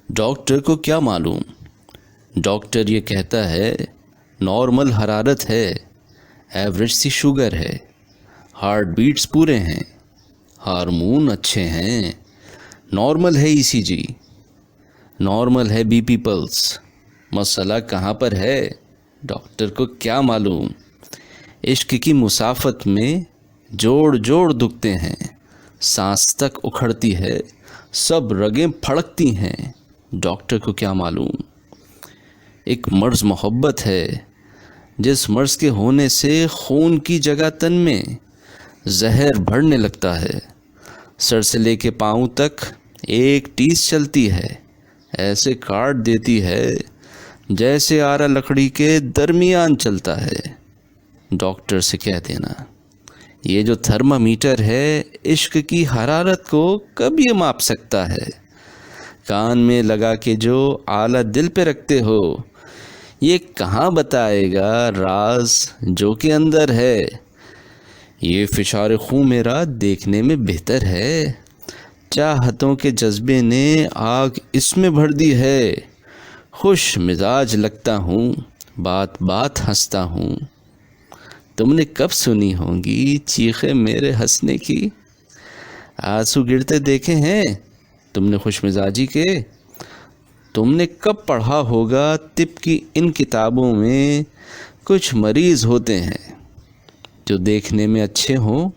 Doctor کو کیا معلوم؟ ڈاکٹر یہ کہتا ہے نارمل حرارت ہے، ایوریج سی شوگر ہے، ہارٹ بیٹس پورے ہیں، ہارمون اچھے ہیں، نارمل ہے ECG، نارمل ہے BP پلس۔ مسئلہ کہاں پر ہے؟ ڈاکٹر کو کیا معلوم؟ عشق کی مسافت میں جوڑ جوڑ دکھتے ہیں، سانس تک اکھڑتی ہے، سب رگیں پھڑکتی ہیں، ڈاکٹر کو کیا معلوم؟ ایک مرض محبت ہے، جس مرض کے ہونے سے خون کی جگہ تن میں زہر بڑھنے لگتا ہے، سر سے لے کے پاؤں تک ایک ٹیس چلتی ہے، ایسے کاٹ دیتی ہے جیسے آرا لکڑی کے درمیان چلتا ہے، ڈاکٹر سے کہہ دینا یہ جو تھرمامیٹر ہے عشق کی حرارت کو کب یہ ماپ سکتا ہے؟ کان میں لگا کے جو آلہ دل پہ رکھتے ہو یہ کہاں بتائے گا راز جو کہ اندر ہے؟ یہ فشار خون میرا دیکھنے میں بہتر ہے، چاہتوں کے جذبے نے آگ اس میں بھر دی ہے، خوش مزاج لگتا ہوں، بات بات ہنستا ہوں۔ تم نے کب سنی ہوں گی چیخیں میرے ہنسنے کی؟ آنسو گرتے دیکھے ہیں تم نے خوش مزاجی کے؟ تم نے کب پڑھا ہوگا طب کی ان کتابوں میں کچھ مریض ہوتے ہیں جو دیکھنے میں اچھے ہوں،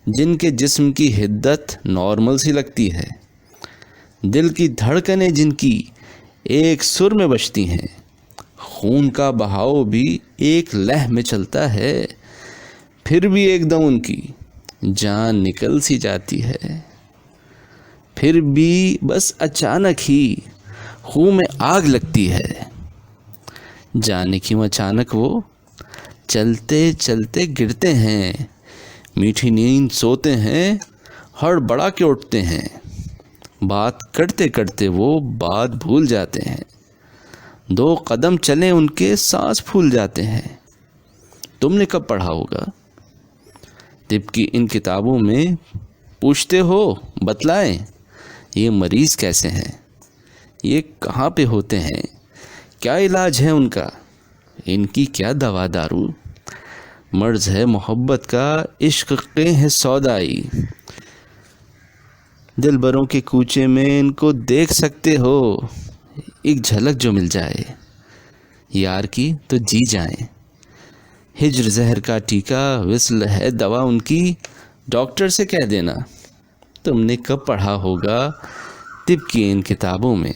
جن کے جسم کی حدت نارمل سی لگتی ہے، دل کی دھڑکنیں جن کی ایک سر میں بجتی ہیں، خون کا بہاؤ بھی ایک لہ میں چلتا ہے، پھر بھی ایک دم ان کی جان نکل سی جاتی ہے، پھر بھی بس اچانک ہی خون میں آگ لگتی ہے۔ جانے کیوں اچانک وہ چلتے چلتے گرتے ہیں، میٹھی نیند سوتے ہیں، ہڑبڑا کے اٹھتے ہیں، بات کرتے کرتے وہ بات بھول جاتے ہیں، 2 قدم چلیں ان کے سانس پھول جاتے ہیں۔ تم نے کب پڑھا ہوگا طب کی ان کتابوں میں؟ پوچھتے ہو بتلائیں یہ مریض کیسے ہیں، یہ کہاں پہ ہوتے ہیں، کیا علاج ہے ان کا، ان کی کیا دوا دارو؟ مرض ہے محبت کا، عشق کے ہے سودائی، دل بروں کے کوچے میں ان کو دیکھ سکتے ہو، ایک جھلک جو مل جائے یار کی تو جی جائیں، ہجر زہر کا ٹیکا، وصل ہے دوا ان کی، ڈاکٹر سے کہہ دینا تم نے کب پڑھا ہوگا طب کی ان کتابوں میں۔